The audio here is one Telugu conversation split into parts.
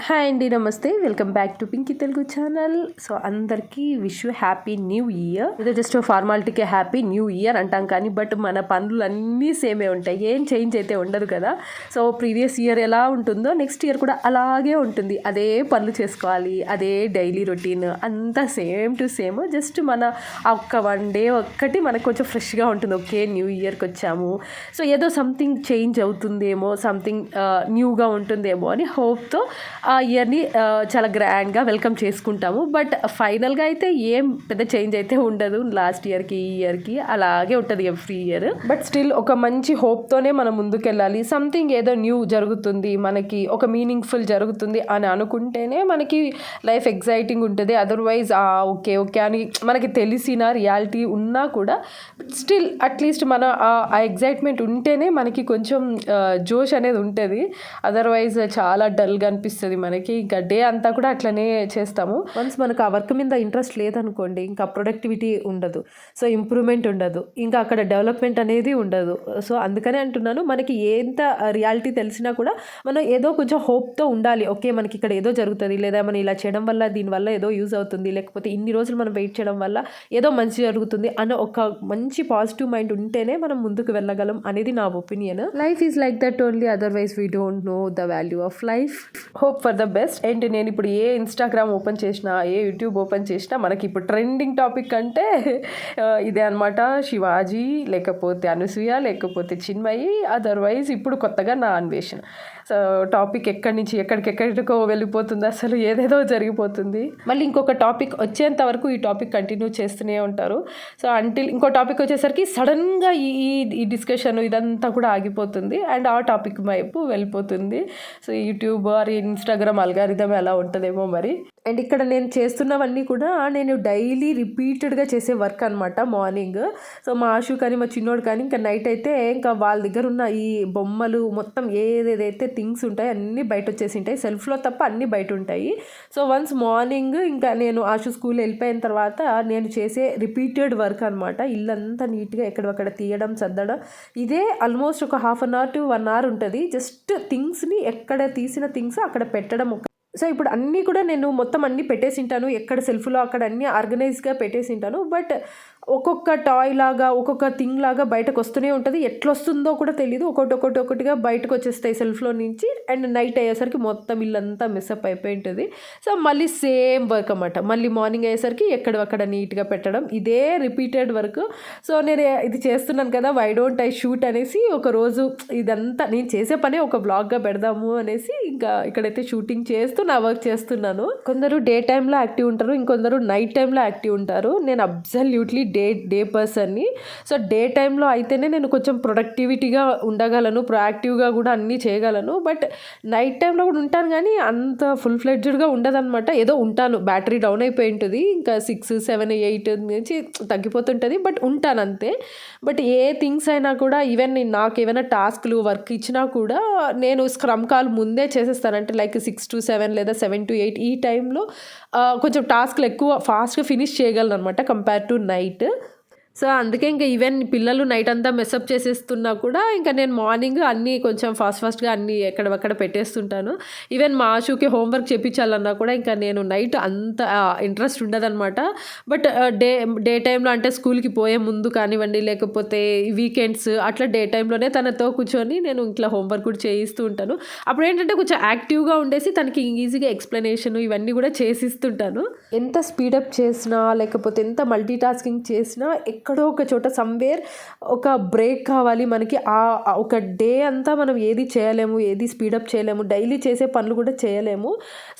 హాయ్ అండి, నమస్తే. Welcome back to Pinky Telugu channel. So అందరికీ wish you happy new year. ఇది జస్ట్ ఫార్మాలిటీకే హ్యాపీ న్యూ ఇయర్ అంటాం కానీ బట్ మన పనులు అన్నీ సేమే ఉంటాయి, ఏం చేంజ్ అయితే ఉండదు కదా. సో ప్రీవియస్ ఇయర్ ఎలా ఉంటుందో నెక్స్ట్ ఇయర్ కూడా అలాగే ఉంటుంది. అదే పనులు చేసుకోవాలి, అదే డైలీ రొటీన్ అంతా సేమ్ టు సేమ్. జస్ట్ మన ఒక్క వన్ డే ఒక్కటి మనకు కొంచెం ఫ్రెష్గా ఉంటుంది. ఓకే, న్యూ ఇయర్కి వచ్చాము, సో ఏదో సంథింగ్ చేంజ్ అవుతుందేమో, సంథింగ్ న్యూగా ఉంటుందేమో అని హోప్తో ఆ ఇయర్ని చాలా గ్రాండ్గా వెల్కమ్ చేసుకుంటాము. బట్ ఫైనల్గా అయితే ఏం పెద్ద చేంజ్ అయితే ఉండదు. లాస్ట్ ఇయర్కి ఈ ఇయర్కి అలాగే ఉంటుంది ఎవ్రీ ఇయర్. బట్ స్టిల్ ఒక మంచి హోప్తోనే మనం ముందుకెళ్ళాలి. సంథింగ్ ఏదో న్యూ జరుగుతుంది, మనకి ఒక మీనింగ్ఫుల్ జరుగుతుంది అని అనుకుంటేనే మనకి లైఫ్ ఎగ్జైటింగ్ ఉంటుంది. అదర్వైజ్ ఓకే ఓకే అని మనకి తెలిసిన రియాలిటీ ఉన్నా కూడా స్టిల్ అట్లీస్ట్ మన ఆ ఎగ్జైట్మెంట్ ఉంటేనే మనకి కొంచెం జోష్ అనేది ఉంటుంది. అదర్వైజ్ చాలా డల్గా అనిపిస్తుంది మనకి. ఇంకా డే అంతా కూడా అట్లనే చేస్తాము. వన్స్ మనకు ఆ వర్క్ మీద ఇంట్రెస్ట్ లేదనుకోండి, ఇంకా ప్రొడక్టివిటీ ఉండదు, సో ఇంప్రూవ్మెంట్ ఉండదు, ఇంకా అక్కడ డెవలప్మెంట్ అనేది ఉండదు. సో అందుకనే అంటున్నాను, మనకి ఎంత రియాలిటీ తెలిసినా కూడా మనం ఏదో కొంచెం హోప్తో ఉండాలి. ఓకే, మనకి ఇక్కడ ఏదో జరుగుతుంది, లేదా మనం ఇలా చేయడం వల్ల దీనివల్ల ఏదో యూజ్ అవుతుంది, లేకపోతే ఇన్ని రోజులు మనం వెయిట్ చేయడం వల్ల ఏదో మంచి జరుగుతుంది అన్న ఒక మంచి పాజిటివ్ మైండ్ ఉంటేనే మనం ముందుకు వెళ్ళగలం అనేది నా opinion. Life is like that only, otherwise we don't know the value of life. Hope for the best. And నేను ఇప్పుడు ఏ ఇన్స్టాగ్రామ్ ఓపెన్ చేసినా, ఏ యూట్యూబ్ ఓపెన్ చేసినా మనకి ఇప్పుడు ట్రెండింగ్ టాపిక్ అంటే ఇదే అనమాట. శివాజీ, లేకపోతే అనసూయ, లేకపోతే చిన్మయి, అదర్వైజ్ ఇప్పుడు కొత్తగా నా అన్వేషణ. సో టాపిక్ ఎక్కడి నుంచి ఎక్కడికెక్కడికో వెళ్ళిపోతుంది, అసలు ఏదేదో జరిగిపోతుంది. మళ్ళీ ఇంకొక టాపిక్ వచ్చేంత వరకు ఈ టాపిక్ కంటిన్యూ చేస్తూనే ఉంటారు. సో ఇంకో టాపిక్ వచ్చేసరికి సడన్గా ఈ డిస్కషన్ ఇదంతా కూడా ఆగిపోతుంది అండ్ ఆ టాపిక్ వైపు వెళ్ళిపోతుంది. So YouTube or Instagram algorithm ఎలా ఉంటుందేమో మరి. అండ్ ఇక్కడ నేను చేస్తున్నవన్నీ కూడా నేను డైలీ రిపీటెడ్గా చేసే వర్క్ అనమాట. మార్నింగ్ సో మా ఆశు కానీ మా చిన్నోడు కానీ ఇంకా నైట్ అయితే ఇంకా వాళ్ళ దగ్గర ఉన్న ఈ బొమ్మలు మొత్తం ఏదేదైతే థింగ్స్ ఉంటాయి అన్నీ బయట వచ్చేసి ఉంటాయి, సెల్ఫ్లో తప్ప అన్నీ బయట ఉంటాయి. సో వన్స్ మార్నింగ్ ఇంకా నేను ఆశు స్కూల్ వెళ్ళిపోయిన తర్వాత నేను చేసే రిపీటెడ్ వర్క్ అనమాట. ఇల్లంతా నీట్గా ఎక్కడొక్కడ తీయడం, సర్దడం, ఇదే ఆల్మోస్ట్ ఒక 1/2 hour to 1 hour ఉంటుంది. జస్ట్ థింగ్స్ని ఎక్కడ తీసిన థింగ్స్ అక్కడ పెట్టడం. సో ఇప్పుడు అన్నీ కూడా నేను మొత్తం అన్నీ పెట్టేసింటాను, ఎక్కడ సెల్ఫ్లో అక్కడ అన్నీ ఆర్గనైజ్గా పెట్టేసింటాను. బట్ ఒక్కొక్క టాయ్ లాగా, ఒక్కొక్క థింగ్ లాగా బయటకు వస్తూనే ఉంటుంది. ఎట్లా వస్తుందో కూడా తెలియదు, ఒకటిగా బయటకు వచ్చేస్తాయి సెల్ఫ్లో నుంచి. అండ్ నైట్ అయ్యేసరికి మొత్తం ఇల్లంతా మిస్అప్ అయిపోయి ఉంటుంది. సో మళ్ళీ సేమ్ వర్క్ అన్నమాట. మళ్ళీ మార్నింగ్ అయ్యేసరికి ఎక్కడక్కడ నీట్గా పెట్టడం, ఇదే రిపీటెడ్ వర్క్. సో నేను ఇది చేస్తున్నాను కదా, వై డోంట్ ఐ షూట్ అనేసి ఒకరోజు ఇదంతా నేను చేసే పనే ఒక బ్లాగ్గా పెడదాము అనేసి ఇంకా ఇక్కడైతే షూటింగ్ చేస్తూ నా వర్క్ చేస్తున్నాను. కొందరు డే టైంలో యాక్టివ్ ఉంటారు, ఇంకొందరు నైట్ టైంలో యాక్టివ్ ఉంటారు. నేను అబ్సల్యూట్లీ డే పర్సన్ని. సో డే టైంలో అయితేనే నేను కొంచెం ప్రొడక్టివిటీగా ఉండగలను, ప్రొయాక్టివ్గా కూడా అన్నీ చేయగలను. బట్ నైట్ టైంలో కూడా ఉంటాను కానీ అంత ఫుల్ ఫ్లెడ్జ్డ్గా ఉండదన్నమాట. ఏదో ఉంటాను, బ్యాటరీ డౌన్ అయిపోయి ఉంటుంది, ఇంకా 6, 7, 8 నుంచి తగ్గిపోతుంటుంది, బట్ ఉంటాను అంతే. బట్ ఏ థింగ్స్ అయినా కూడా ఈవెన్ నాకు ఏమైనా టాస్క్లు వర్క్ ఇచ్చినా కూడా నేను స్క్రమ్ కాల్ ముందే చేసేస్తాను. అంటే లైక్ 6 to 7 లేదా 7 to 8 ఈ టైంలో కొంచెం టాస్క్లు ఎక్కువ ఫాస్ట్గా ఫినిష్ చేయగలను అనమాట కంపేర్ టు నైట్. సో అందుకే ఇంకా ఈవెన్ పిల్లలు నైట్ అంతా మెస్అప్ చేసేస్తున్నా కూడా ఇంకా నేను మార్నింగ్ అన్నీ కొంచెం ఫాస్ట్గా అన్నీ ఎక్కడక్కడ పెట్టేస్తుంటాను. ఈవెన్ మా ఆశుకి హోంవర్క్ చేయించాలన్నా కూడా ఇంకా నేను నైట్ అంత ఇంట్రెస్ట్ ఉండదన్నమాట. బట్ డే టైంలో అంటే స్కూల్కి పోయే ముందు కానివ్వండి, లేకపోతే వీకెండ్స్ అట్లా డే టైంలోనే తనతో కూర్చొని నేను ఇట్లా హోంవర్క్ కూడా చేయిస్తూ ఉంటాను. అప్పుడు ఏంటంటే కొంచెం యాక్టివ్గా ఉండేసి తనకి ఈజీగా ఎక్స్ప్లెనేషన్ ఇవన్నీ కూడా చేసిస్తుంటాను. ఎంత స్పీడప్ చేసినా లేకపోతే ఎంత మల్టీ టాస్కింగ్ చేసినా ఎక్కడో ఒక చోట సమ్వేర్ ఒక బ్రేక్ కావాలి మనకి. ఒక డే అంతా మనం ఏది చేయలేము, ఏది స్పీడప్ చేయలేము, డైలీ చేసే పనులు కూడా చేయలేము.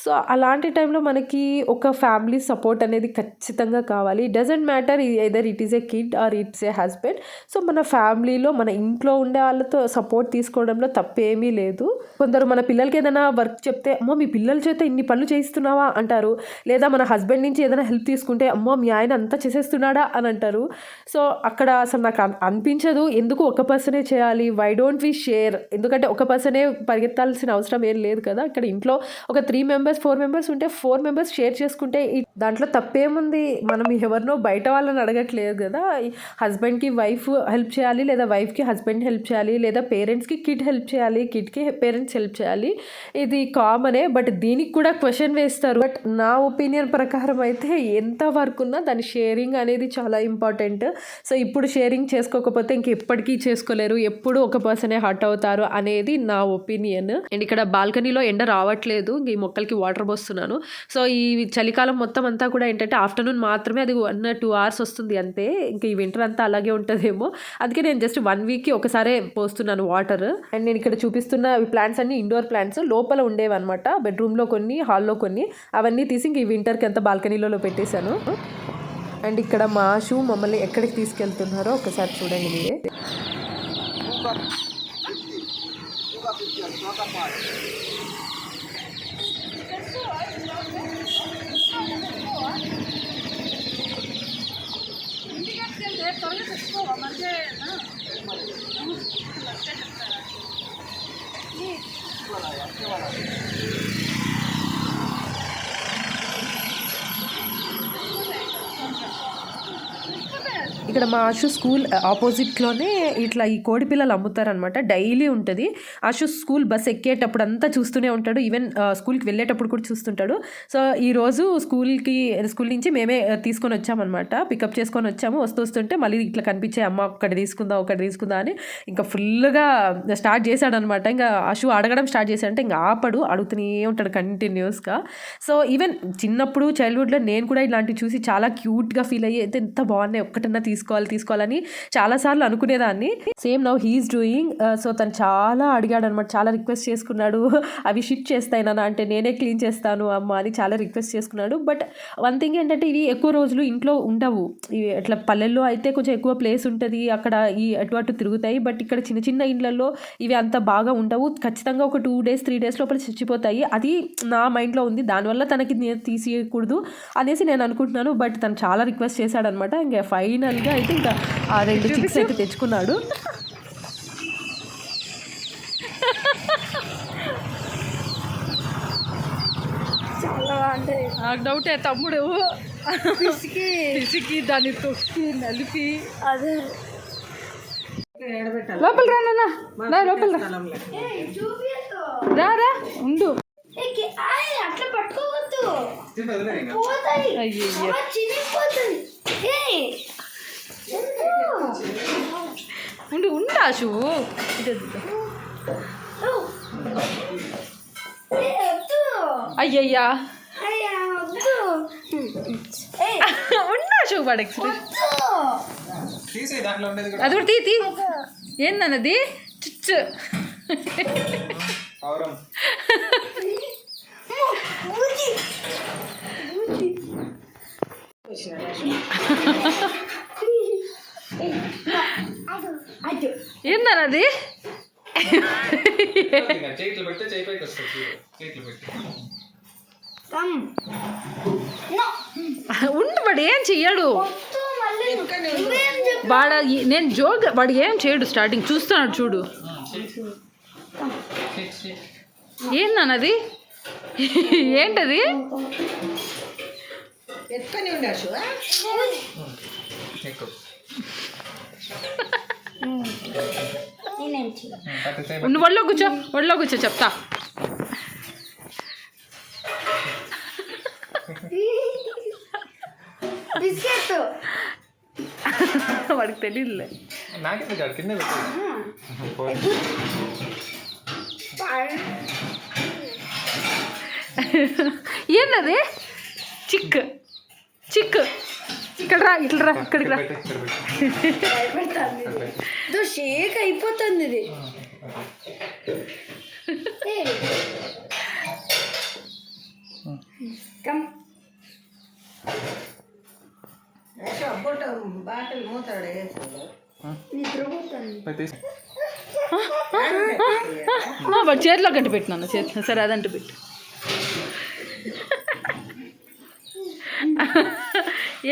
సో అలాంటి టైంలో మనకి ఒక ఫ్యామిలీ సపోర్ట్ అనేది ఖచ్చితంగా కావాలి. Doesn't matter either it is a kid are it's a husband. So మన ఫ్యామిలీలో మన ఇంట్లో ఉండే వాళ్ళతో సపోర్ట్ తీసుకోవడంలో తప్పేమీ లేదు. కొందరు మన పిల్లలకి ఏదైనా వర్క్ చెప్తే అమ్మో మీ పిల్లల చేత ఇన్ని పనులు చేయిస్తున్నావా అంటారు, లేదా మన హస్బెండ్ నుంచి ఏదైనా హెల్ప్ తీసుకుంటే అమ్మో మీ ఆయన అంతా చేసేస్తున్నాడా అని అంటారు. సో అక్కడ అసలు నాకు అనిపించదు ఎందుకు ఒక పర్సనే చేయాలి, వై డోంట్ వి షేర్, ఎందుకంటే ఒక పర్సనే పరిగెత్తాల్సిన అవసరం ఏం లేదు కదా. ఇక్కడ ఇంట్లో ఒక 3 మెంబర్స్ 4 మెంబర్స్ ఉంటే 4 మెంబర్స్ షేర్ చేసుకుంటే దాంట్లో తప్పేముంది. మనం ఎవరినో బయట వాళ్ళని అడగట్లేదు కదా. హస్బెండ్కి వైఫ్ హెల్ప్ చేయాలి, లేదా వైఫ్కి హస్బెండ్ హెల్ప్ చేయాలి, లేదా పేరెంట్స్కి కిడ్ హెల్ప్ చేయాలి, కిడ్కి పేరెంట్స్ హెల్ప్ చేయాలి. ఇది కామనే. బట్ దీనికి కూడా క్వశ్చన్ వేస్తారు. బట్ నా ఒపీనియన్ ప్రకారం అయితే ఎంత వర్క్ ఉన్నా దాని షేరింగ్ అనేది చాలా ఇంపార్టెంట్. సో ఇప్పుడు షేరింగ్ చేసుకోకపోతే ఇంకెప్పటికీ చేసుకోలేరు, ఎప్పుడు ఒక పర్సనే హర్ట్ అవుతారు అనేది నా ఒపీనియన్. అండ్ ఇక్కడ బాల్కనీలో ఎండ రావట్లేదు, ఈ మొక్కలకి వాటర్ పోస్తున్నాను. సో ఈ చలికాలం మొత్తం అంతా కూడా ఏంటంటే ఆఫ్టర్నూన్ మాత్రమే అది 1-2 hours వస్తుంది అంతే. ఇంకా ఈ వింటర్ అంతా అలాగే ఉంటుందేమో, అందుకే నేను జస్ట్ 1 weekకి ఒకసారే పోస్తున్నాను వాటర్. అండ్ నేను ఇక్కడ చూపిస్తున్న ప్లాంట్స్ అన్ని ఇండోర్ ప్లాంట్స్, లోపల ఉండేవి అనమాట, బెడ్రూమ్లో కొన్ని, హాల్లో కొన్ని, అవన్నీ తీసి ఇంక ఈ వింటర్కి అంతా బాల్కనీలో పెట్టేశాను. అండ్ ఇక్కడ మా ఆశు మమ్మల్ని ఎక్కడికి తీసుకెళ్తున్నారో ఒకసారి చూడండి మీరే. ఇక్కడ మా ఆశు స్కూల్ ఆపోజిట్లోనే ఇట్లా ఈ కోడి పిల్లలు అమ్ముతారనమాట, డైలీ ఉంటుంది. ఆశు స్కూల్ బస్ ఎక్కేటప్పుడు అంతా చూస్తూనే ఉంటాడు, ఈవెన్ స్కూల్కి వెళ్ళేటప్పుడు కూడా చూస్తుంటాడు. సో ఈరోజు స్కూల్ నుంచి మేమే తీసుకొని వచ్చామన్నమాట, పికప్ చేసుకొని వచ్చాము. వస్తుంటే మళ్ళీ ఇట్లా కనిపించే, అమ్మ ఒకటి తీసుకుందా అని ఇంకా ఫుల్గా స్టార్ట్ చేశాడనమాట. ఇంకా ఆశు అడగడం స్టార్ట్ చేశాడంటే ఇంకా ఆపడు, అడుగుతూనే ఉంటాడు కంటిన్యూస్గా. సో ఈవెన్ చిన్నప్పుడు చైల్డ్హుడ్లో నేను కూడా ఇలాంటివి చూసి చాలా క్యూట్గా ఫీల్ అయ్యి, అయితే ఎంత బాగున్నాయి, ఒక్కటన్నా తీసుకోవాలని చాలాసార్లు అనుకునేదాన్ని. Same now he's doing. So తను చాలా అడిగాడు అనమాట, చాలా రిక్వెస్ట్ చేసుకున్నాడు, అవి షిట్ చేస్తాయినా అంటే నేనే క్లీన్ చేస్తాను అమ్మ అని చాలా రిక్వెస్ట్ చేసుకున్నాడు. బట్ వన్ థింగ్ ఏంటంటే ఇవి ఎక్కువ రోజులు ఇంట్లో ఉండవు. ఇవి అట్లా పల్లెల్లో అయితే కొంచెం ఎక్కువ ప్లేస్ ఉంటుంది, అక్కడ ఈ అటు తిరుగుతాయి. బట్ ఇక్కడ చిన్న చిన్న ఇళ్ళల్లో ఇవి అంత బాగా ఉండవు, ఖచ్చితంగా ఒక 2 days 3 days లోపల చచ్చిపోతాయి. అది నా మైండ్లో ఉంది, దానివల్ల తనకి తీసేయకూడదు అనేసి నేను అనుకుంటున్నాను. బట్ తను చాలా రిక్వెస్ట్ చేశాడనమాట. ఇంకా ఫైనల్గా అయితే ఇంకా ఆ 2 చిక్స్ అయితే తెచ్చుకున్నాడు. చాలా అంటే నాకు డౌటే, తమ్ముడు పిసికి దాన్ని తొక్కి నలిపి అదే లోపల రా, లోపల రా ఉండు. అట్లా పట్టుకోవద్దు, అయ్యో ఉండు ఆశు. అయ్యయ్యా ఉండాశు పడకు, అది కూడా తీ. ఏందన్నది చిచ్చు ఏందన్నది ఉండు, వాడు ఏం చెయ్యడు, వాడు నేను జోక్, వాడు ఏం చేయడు, స్టార్టింగ్ చూస్తున్నాడు చూడు. ఏందన్నది, ఏంటది? నువ్వు ఒళ్ళో కూర్చో చెప్తా. వాడికి తెలియదులే, ఏందది? చిక్ ఇక్కడ రా, ఇట్లా రా, ఇక్కడికి రా. షేక్ అయిపోతుంది ఇది. వాడు చేతిలో గంట పెట్టినాను, చేతిలో. సరే అదంట పెట్టు.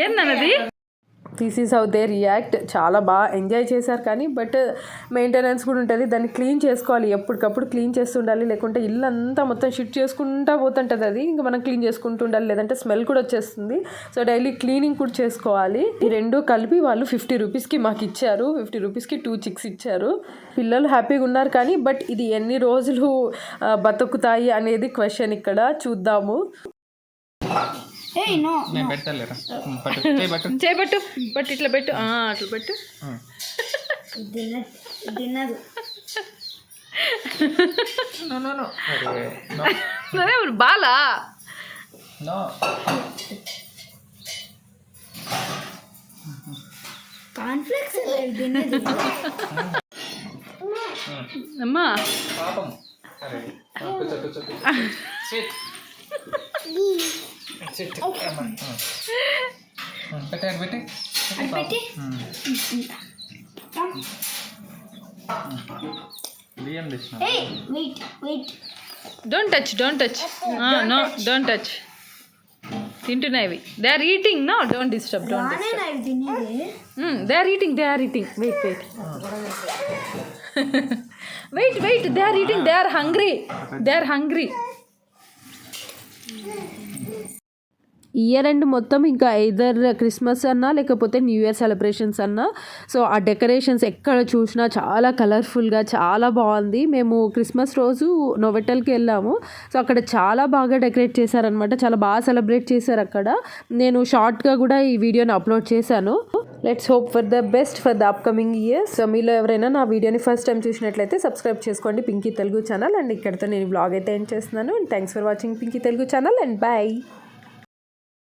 ఏందన్నది? This is how they react. చాలా బాగా ఎంజాయ్ చేశారు, కానీ బట్ మెయింటెనెన్స్ కూడా ఉంటుంది. దాన్ని క్లీన్ చేసుకోవాలి, ఎప్పటికప్పుడు క్లీన్ చేస్తుండాలి, లేకుంటే ఇల్లు అంతా మొత్తం షిఫ్ట్ చేసుకుంటూ పోతుంటుంది అది. ఇంకా మనం క్లీన్ చేసుకుంటూ ఉండాలి, లేదంటే స్మెల్ కూడా వచ్చేస్తుంది. సో డైలీ క్లీనింగ్ కూడా చేసుకోవాలి. ఈ రెండు కలిపి వాళ్ళు 50 రూపీస్కి మాకు ఇచ్చారు. 50 రూపీస్కి 2 చిక్స్ ఇచ్చారు. పిల్లలు హ్యాపీగా ఉన్నారు, కానీ బట్ ఇది ఎన్ని రోజులు బతుకుతాయి అనేది క్వశ్చన్. ఇక్కడ చూద్దాము. నేను పెట్టలేరా చేయబట్టు బట్ ఇట్లా పెట్టు, అట్లా పెట్టు. తినదు. బాలా కాన్ఫ్లెక్స్ తినదు. అమ్మా పాపం. పెట్టి బియ్యం తెచ్చిన. Wait don't touch no don't touch. తింటున్నాయి, they are eating. No don't disturb. తినేది. They are eating. Wait they are eating. They are hungry. Year end మొత్తం ఇంకా ఐదర్ క్రిస్మస్ అన్నా లేకపోతే న్యూ ఇయర్ సెలబ్రేషన్స్ అన్నా. సో ఆ డెకరేషన్స్ ఎక్కడ చూసినా చాలా కలర్ఫుల్గా చాలా బాగుంది. మేము క్రిస్మస్ రోజు నోవెటల్కి వెళ్ళాము. సో అక్కడ చాలా బాగా డెకరేట్ చేశారనమాట, చాలా బాగా సెలబ్రేట్ చేశారు అక్కడ. నేను షార్ట్గా కూడా ఈ వీడియోని అప్లోడ్ చేశాను. Let's hope for the best for the upcoming years. So మీలో ఎవరైనా నా వీడియోని ఫస్ట్ టైం చూసినట్లయితే సబ్స్క్రైబ్ చేసుకోండి పింకీ తెలుగు ఛానల్. అండ్ ఇక్కడితో నేను బ్లాగ్ అయితే ఎండ్ చేస్తున్నాను. And thanks for watching Pinky Telugu channel and bye.